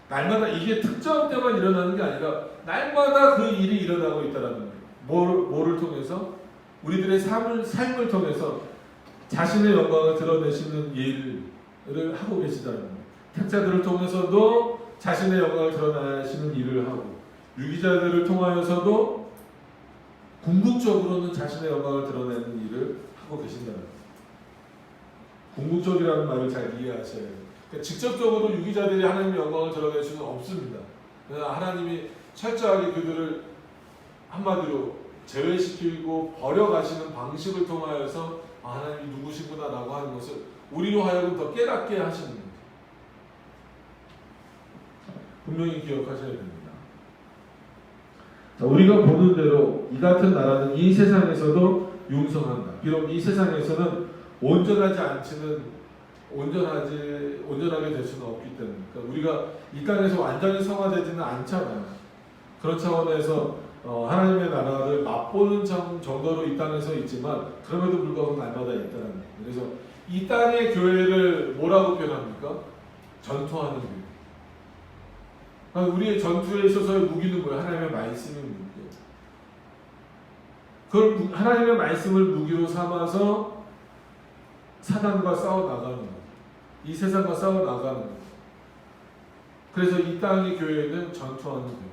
날마다 이게 특정 때만 일어나는 게 아니라 날마다 그 일이 일어나고 있다라는 거예요. 뭐를 통해서? 우리들의 삶을 통해서 자신의 영광을 드러내시는 일을 하고 계시다는 거예요. 택자들을 통해서도 자신의 영광을 드러내시는 일을 하고, 유기자들을 통하여서도 궁극적으로는 자신의 영광을 드러내는 일을 하고 계신다는 거예요. 궁극적이라는 말을 잘 이해하셔야 돼요. 그러니까 직접적으로 유기자들이 하나님의 영광을 드러낼 수는 없습니다. 하나님이 철저하게 그들을 한마디로 제외시키고 버려가시는 방식을 통하여서 하나님이 누구시구나라고 하는 것을 우리로 하여금 더 깨닫게 하시는 거예요. 분명히 기억하셔야 됩니다. 자, 우리가 보는 대로 이 같은 나라는 이 세상에서도 융성한다. 비록 이 세상에서는 온전하게 될 수는 없기 때문에, 그러니까 우리가 이 땅에서 완전히 성화되지는 않잖아요. 그런 차원에서 하나님의 나라를 맛보는 정도로 이 땅에서 있지만 그럼에도 불구하고 날마다 있다는 거예요. 그래서 이 땅의 교회를 뭐라고 표현합니까? 전투하는 교회. 그러니까 우리의 전투에 있어서의 무기는 뭐예요? 하나님의 말씀이 무기예요. 그걸 하나님의 말씀을 무기로 삼아서 사단과 싸워 나가는 거예요. 이 세상과 싸워 나가는 거예요. 그래서 이 땅의 교회는 전투하는 교회.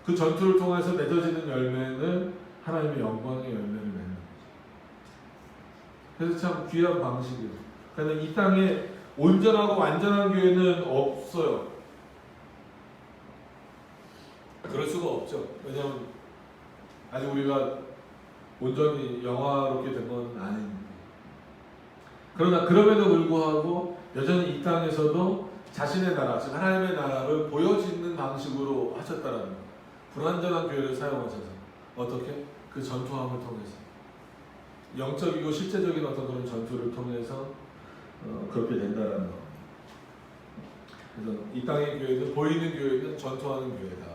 그 전투를 통해서 맺어지는 열매는 하나님의 영광의 열매를 맺는 거죠. 그래서 참 귀한 방식이에요. 그러니까 이 땅에 온전하고 완전한 교회는 없어요. 그럴 수가 없죠. 왜냐하면 아직 우리가 온전히 영화롭게 된 건 아닙니다. 그러나 그럼에도 불구하고 여전히 이 땅에서도 자신의 나라, 즉 하나님의 나라를 보여지는 방식으로 하셨다라는 거예요. 불완전한 교회를 사용하셔서 어떻게? 그 전투함을 통해서 영적이고 실제적인 어떤 그런 전투를 통해서 그렇게 된다라는 거. 그래서 이 땅의 교회는 보이는 교회는 전투하는 교회다.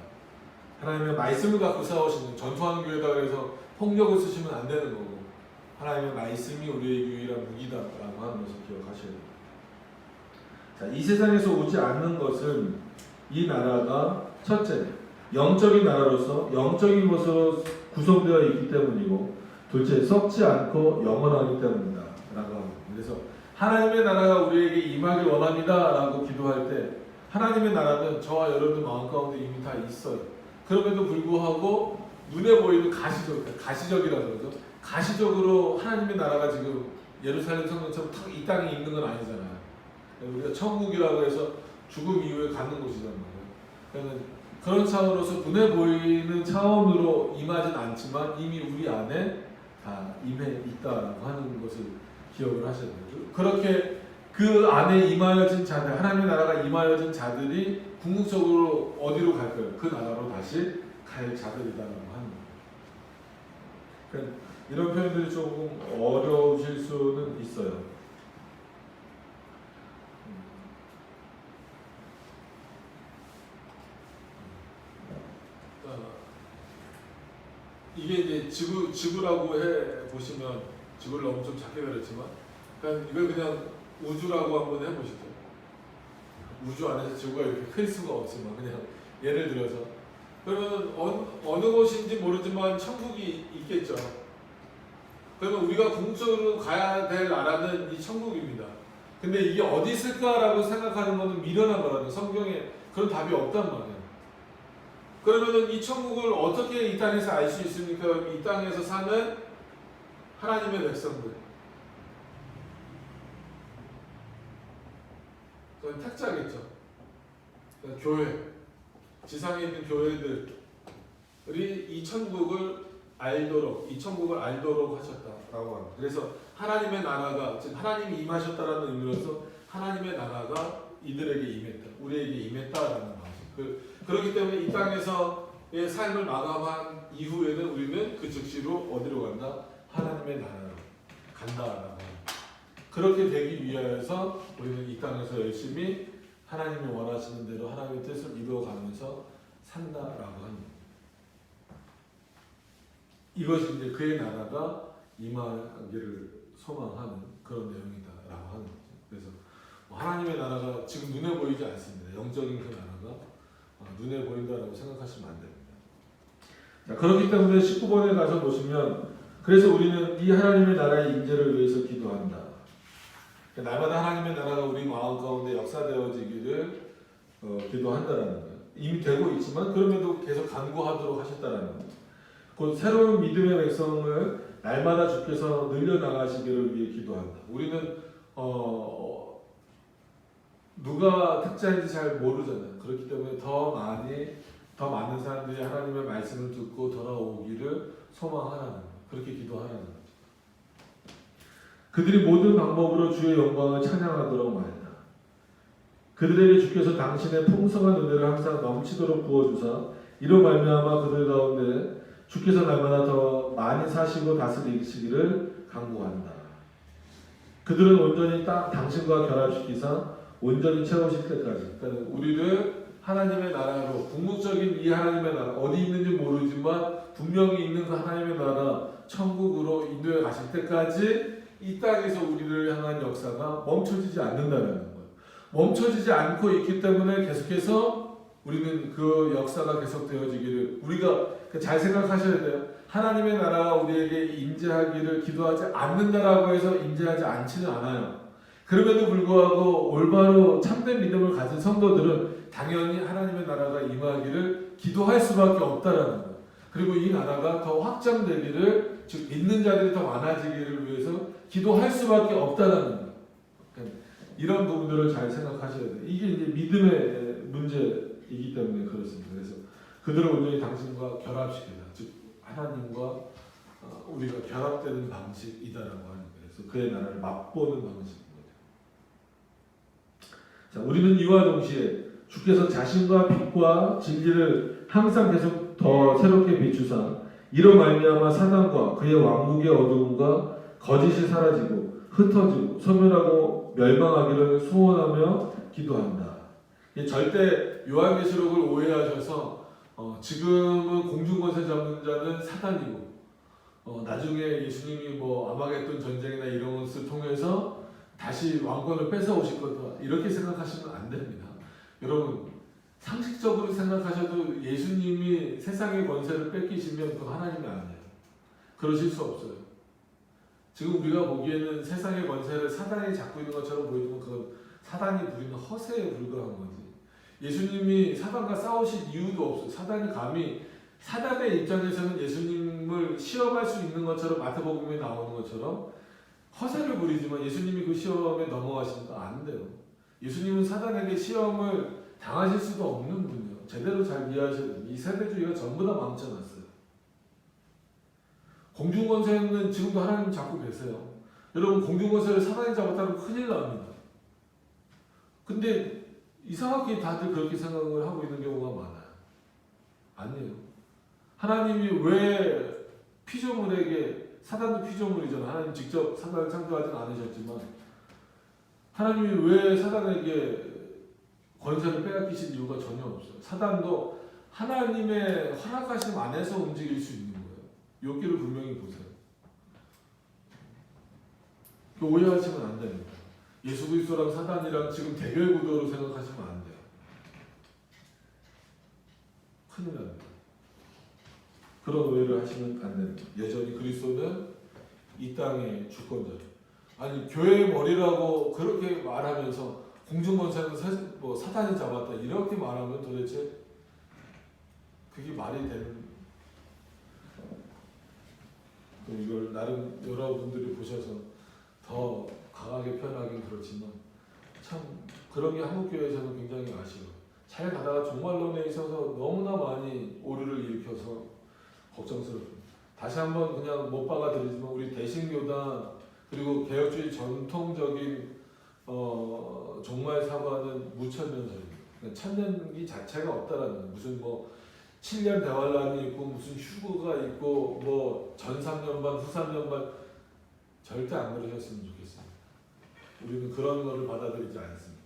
하나님의 말씀을 갖고 싸우시는 전투하는 교회다. 그래서 폭력을 쓰시면 안 되는 거고 하나님의 말씀이 우리의 유일한 무기다라고 하는 것을 기억하셔야 됩니다. 자, 이 세상에서 오지 않는 것은 이 나라가 첫째 영적인 나라로서 영적인 것으로 구성되어 있기 때문이고, 둘째 썩지 않고 영원하기 때문이다 라고 합니다. 그래서 하나님의 나라가 우리에게 임하길 원합니다 라고 기도할 때 하나님의 나라는 저와 여러분들 마음 가운데 이미 다 있어요. 그럼에도 불구하고 눈에 보이는 가시적이라서 그러죠. 가시적으로 하나님의 나라가 지금 예루살렘 성전처럼 탁 이 땅에 있는 건 아니잖아요. 우리가 천국이라고 해서 죽음 이후에 가는 곳이란 말이에요. 그러니까 그런 차원으로서 눈에 보이는 차원으로 임하진 않지만 이미 우리 안에 다 임해 있다라고 하는 것을 기억을 하셔야 돼요. 그렇게 그 안에 임하여진 자들, 하나님의 나라가 임하여진 자들이 궁극적으로 어디로 갈까요? 그 나라로 다시 갈 자들이다라고 하는 거예요. 그러니까 이런 표현들이 조금 어려우실 수는 있어요. 이게 이제 지구라고 해 보시면 지구를 너무 좀 작게 그렸지만, 그러니까 이걸 그냥 우주라고 한번 해보시죠. 우주 안에서 지구가 이렇게 클 수가 없지만 그냥 예를 들어서 그러면 어느 곳인지 모르지만 천국이 있겠죠. 그러면 우리가 궁극적으로 가야 될 나라는 이 천국입니다. 근데 이게 어디 있을까라고 생각하는 것은 미련한 거라는, 성경에 그런 답이 없단 말이에요. 그러면은 이 천국을 어떻게 이 땅에서 알 수 있습니까? 이 땅에서 사는 하나님의 백성들. 그건 택자겠죠. 그러니까 교회, 지상에 있는 교회들이 이 천국을 알도록 하셨다라고 합니다. 그래서 하나님의 나라가, 즉 하나님이 임하셨다라는 의미로서 하나님의 나라가 이들에게 임했다, 우리에게 임했다라는 말이죠. 그렇기 때문에 이 땅에서의 삶을 마감한 이후에는 우리는 그 즉시로 어디로 간다? 하나님의 나라로 간다라고 합니다. 그렇게 되기 위하여서 우리는 이 땅에서 열심히 하나님이 원하시는 대로 하나님의 뜻을 이루어가면서 산다라고 합니다. 이것이 이제 그의 나라가 임하기를 소망하는 그런 내용이다라고 하는 거죠. 그래서 하나님의 나라가 지금 눈에 보이지 않습니다. 영적인 그 나라가 눈에 보인다라고 생각하시면 안 됩니다. 자, 그렇기 때문에 19번에 가서 보시면, 그래서 우리는 이 하나님의 나라의 임재를 위해서 기도한다. 날마다 하나님의 나라가 우리 마음 가운데 역사되어지기를 기도한다라는 거예요. 이미 되고 있지만 그럼에도 계속 간구하도록 하셨다라는 거예요. 곧 새로운 믿음의 백성을 날마다 주께서 늘려나가시기를 위해 기도한다. 우리는 누가 택자인지 잘 모르잖아요. 그렇기 때문에 더 많은 사람들이 하나님의 말씀을 듣고 돌아오기를 소망하라는 거예요. 그렇게 기도하라는 거죠. 그들이 모든 방법으로 주의 영광을 찬양하도록 말이다. 그들에게 주께서 당신의 풍성한 은혜를 항상 넘치도록 부어주사 이로 말미암아 그들 가운데 주께서 날마다 더 많이 사시고 다스리시기를 간구한다. 그들은 온전히 당신과 결합시키사 온전히 채우실 때까지. 그러니까 우리를 하나님의 나라로, 궁극적인 이 하나님의 나라, 어디 있는지 모르지만 분명히 있는 그 하나님의 나라 천국으로 인도해 가실 때까지 이 땅에서 우리를 향한 역사가 멈춰지지 않는다는 거예요. 멈춰지지 않고 있기 때문에 계속해서 우리는 그 역사가 계속되어지기를, 우리가 잘 생각하셔야 돼요. 하나님의 나라가 우리에게 임재하기를 기도하지 않는다라고 해서 임재하지 않지는 않아요. 그럼에도 불구하고 올바로 참된 믿음을 가진 성도들은 당연히 하나님의 나라가 임하기를 기도할 수밖에 없다라는 거예요. 그리고 이 나라가 더 확장되기를, 즉 믿는 자들이 더 많아지기를 위해서 기도할 수밖에 없다라는 거예요. 그러니까 이런 부분들을 잘 생각하셔야 돼요. 이게 이제 믿음의 문제이기 때문에 그렇습니다. 그래서 그들을 온전히 당신과 결합시키다. 즉 하나님과 우리가 결합되는 방식이다라고 하는 거예요. 그래서 그의 나라를 맛보는 방식인 거죠. 자, 우리는 이와 동시에 주께서 자신과 빛과 진리를 항상 계속 더 새롭게 비추사 이로 말미암아 사단과 그의 왕국의 어두움과 거짓이 사라지고 흩어지고 소멸하고 멸망하기를 소원하며 기도한다. 절대 요한계시록을 오해하셔서 지금은 공중권세 잡는 자는 사단이고 나중에 예수님이 뭐 아마겟돈 전쟁이나 이런 것을 통해서 다시 왕권을 뺏어오실 거다 이렇게 생각하시면 안 됩니다. 여러분 상식적으로 생각하셔도 예수님이 세상의 권세를 뺏기시면 그 하나님이 아니에요. 그러실 수 없어요. 지금 우리가 보기에는 세상의 권세를 사단이 잡고 있는 것처럼 보이지만 그건 사단이 부리는 허세에 불과한 거지. 예수님이 사단과 싸우실 이유도 없어요. 사단이 감히 사단의 입장에서는 예수님을 시험할 수 있는 것처럼 마태복음에 나오는 것처럼 허세를 부리지만 예수님이 그 시험에 넘어가시니까 안 돼요. 예수님은 사단에게 시험을 당하실 수도 없는 분이에요. 제대로 잘 이해하셔야 돼요. 이 세대주의가 전부 다 망쳐놨어요. 공중권세는 지금도 하나님 잡고 계세요. 여러분 공중권세를 사단이 잡았다면 큰일 납니다. 근데 이상하게 다들 그렇게 생각을 하고 있는 경우가 많아요. 아니에요. 하나님이 왜 피조물에게, 사단도 피조물이잖아요. 하나님 직접 사단을 창조하지는 않으셨지만 하나님이 왜 사단에게 권세를 빼앗기신 이유가 전혀 없어요. 사단도 하나님의 허락하심 안에서 움직일 수 있는 거예요. 욥기를 분명히 보세요. 오해하시면 안 됩니다. 예수 그리스도랑 사단이랑 지금 대결 구도로 생각하시면 안 돼요. 큰일 납니다. 그런 오해를 하시면 안 됩니다. 여전히 그리스도는 이 땅의 주권자죠. 아니 교회의 머리라고 그렇게 말하면서 공중권세는 사단이 잡았다 이렇게 말하면 도대체 그게 말이 되는? 이걸 나름 여러분들이 보셔서 더 강하게 표현하긴 그렇지만 참 그런 게 한국교회에서는 굉장히 아쉬워요. 잘 가다가 종말론에 있어서 너무나 많이 오류를 일으켜서 걱정스럽습니다. 다시 한번 그냥 못 박아드리지만 우리 대신교단 그리고 개혁주의 전통적인 종말 사과는 무천년설입니다. 그러니까 천년기 자체가 없다라는 거예요. 무슨 뭐 7년 대환란이 있고 무슨 휴거가 있고 뭐 전 3년반 후 3년반 절대 안 그러셨으면 좋겠습니다. 우리는 그런 거를 받아들이지 않습니다.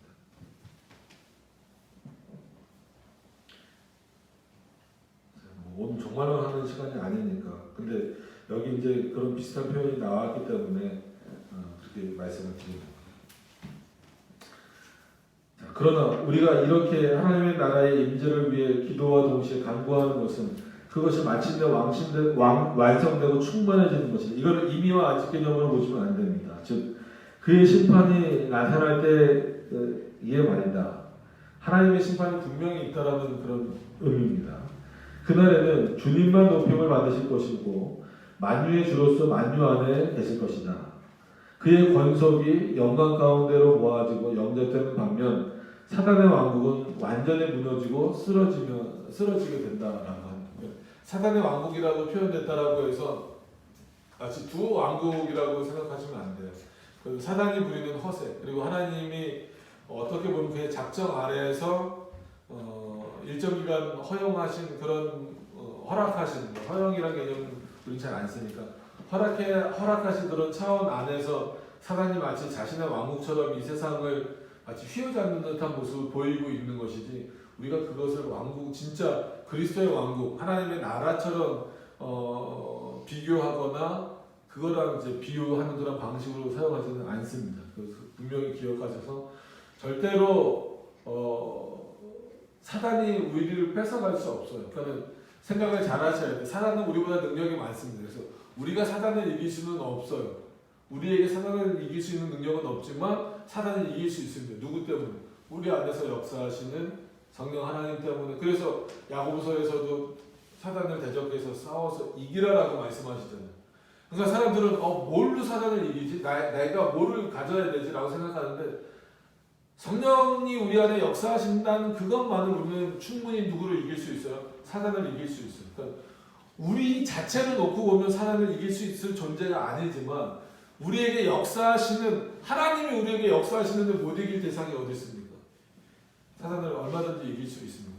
오늘 종말론 하는 시간이 아니니까. 근데 여기 이제 그런 비슷한 표현이 나왔기 때문에 그렇게 말씀을 드립니다. 자, 그러나 우리가 이렇게 하나님의 나라의 임재를 위해 기도와 동시에 간구하는 것은 그것이 마침내 완성되고 충만해지는 것입니다. 이걸 의미와 아직 개념으로 보시면 안 됩니다. 즉 그의 심판이 나타날 때에 말이다. 하나님의 심판이 분명히 있다라는 그런 의미입니다. 그날에는 주님만 높임을 받으실 것이고 만유의 주로서 만유 안에 계실 것이다. 그의 권속이 영광 가운데로 모아지고 영접되는 반면 사단의 왕국은 완전히 무너지고 쓰러지게 된다라고 합니다. 사단의 왕국이라고 표현됐다라고 해서 마치 두 왕국이라고 생각하시면 안 돼요. 그 사단이 부리는 허세 그리고 하나님이 어떻게 보면 그의 작정 아래에서 일정 기간 허용하신 그런 허락하신 허용이라는 개념은 우리는 잘 안 쓰니까 허락하신 그런 차원 안에서 사단이 마치 자신의 왕국처럼 이 세상을 마치 휘어잡는 듯한 모습을 보이고 있는 것이지 우리가 그것을 왕국 진짜 그리스도의 왕국 하나님의 나라처럼 비교하거나 그거랑 이제 비유하는 그런 방식으로 사용하지는 않습니다. 그래서 분명히 기억하셔서 절대로 사단이 우리를 뺏어갈 수 없어요. 그러니까 생각을 잘 하셔야 돼요. 사단은 우리보다 능력이 많습니다. 그래서 우리가 사단을 이길 수는 없어요. 우리에게 사단을 이길 수 있는 능력은 없지만 사단을 이길 수 있습니다. 누구 때문에? 우리 안에서 역사하시는 성령 하나님 때문에. 그래서 야고보서에서도 사단을 대적해서 싸워서 이기라라고 말씀하시잖아요. 그러니까 사람들은 뭘로 사단을 이기지? 내가 뭐를 가져야 되지? 라고 생각하는데 성령이 우리 안에 역사하신다는 그것만으로 우리는 충분히 누구를 이길 수 있어요? 사단을 이길 수 있어요. 그러니까 우리 자체를 놓고 보면 사단을 이길 수 있을 존재가 아니지만 우리에게 역사하시는 하나님이 우리에게 역사하시는데 못 이길 대상이 어디 있습니까? 사단을 얼마든지 이길 수 있습니다.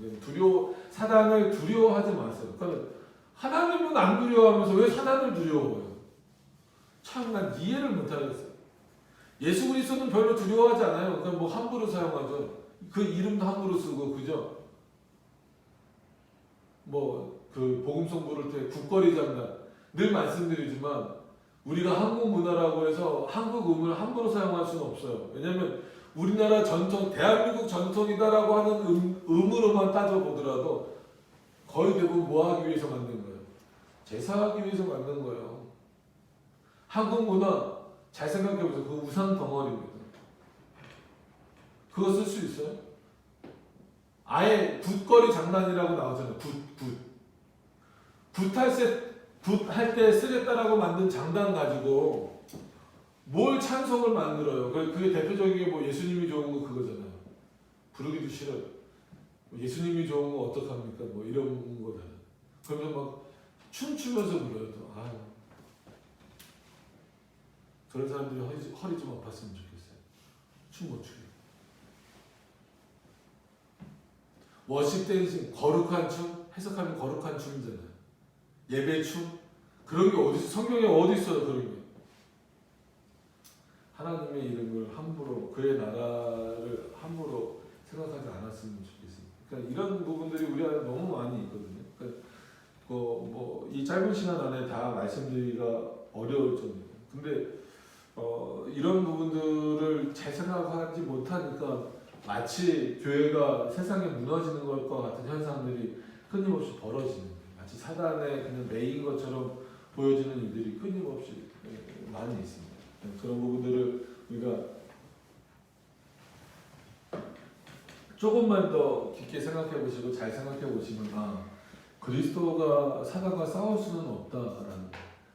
사단을 두려워하지 마세요. 그러니까 하나님은 안 두려워하면서 왜 사단을 두려워해요? 참 난 이해를 못하겠어요. 예수 그리스도는 별로 두려워하지 않아요. 그냥 뭐 함부로 사용하죠. 그 이름도 함부로 쓰고 그죠? 뭐 그 복음성 부를 때 국거리 장단 늘 말씀드리지만 우리가 한국 문화라고 해서 한국 음을 함부로 사용할 수는 없어요. 왜냐하면 우리나라 전통, 대한민국 전통이다라고 하는 음으로만 따져보더라도 거의 대부분 뭐 하기 위해서 만든 거예요? 제사하기 위해서 만든 거예요. 한국 문화 잘 생각해보세요. 그 우상 덩어리입니다. 그거 쓸 수 있어요? 아예 굿거리 장난이라고 나오잖아요. 굿. 붓할 때 쓰겠다라고 만든 장단 가지고 뭘 찬송을 만들어요. 그게 대표적인 게 뭐 예수님이 좋은 거 그거잖아요. 부르기도 싫어요. 예수님이 좋은 거 어떡합니까? 뭐 이런 거잖아요. 그러면서 막 춤추면서 불러요. 또. 아유. 그런 사람들이 허리 좀 아팠으면 좋겠어요. 춤 못 추게. 워십 댄싱, 거룩한 춤, 해석하면 거룩한 춤이잖아요. 예배 춤, 그런 게 어디 성경에 어디 있어요 그런 게? 하나님의 이름을 함부로 그의 나라를 함부로 생각하지 않았으면 좋겠습니다. 그러니까 이런 부분들이 우리 안에 너무 많이 있거든요. 그러니까 이 짧은 시간 안에 다 말씀드리기가 어려울 정도예요. 근데 이런 부분들을 잘 생각하지 못하니까 마치 교회가 세상에 무너지는 것과 같은 현상들이 끊임없이 벌어지는 거예요. 마치 사단의 그냥 매인 것처럼 보여지는 일들이 끊임없이 많이 있습니다. 그런 부분들을 우리가 조금만 더 깊게 생각해 보시고 잘 생각해 보시면 그리스도가 사단과 싸울 수는 없다라는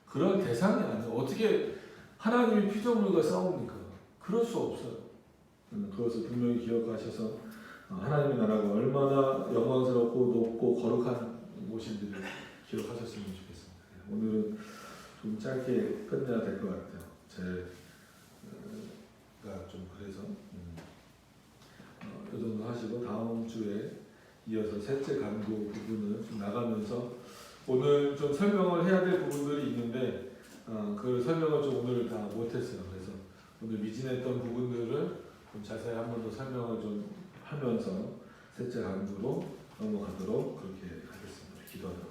그런 대상이 아니에요. 어떻게 하나님이 피조물과 싸웁니까? 그럴 수 없어요. 그것을 분명히 기억하셔서 하나님의 나라가 얼마나 영광스럽고 높고 거룩한 곳인지를 기억하셨으면 좋겠습니다. 오늘은 좀 짧게 끝내야 될 것 같아요. 제가 좀 그래서 이 정도 하시고 다음 주에 이어서 셋째 간구 부분을 좀 나가면서 오늘 좀 설명을 해야 될 부분들이 있는데 그 설명을 좀 오늘 다 못했어요. 그래서 오늘 미진했던 부분들을 좀 자세히 한 번 더 설명을 좀 하면서 셋째 간구로 넘어가도록 그렇게 하겠습니다. 기도하도록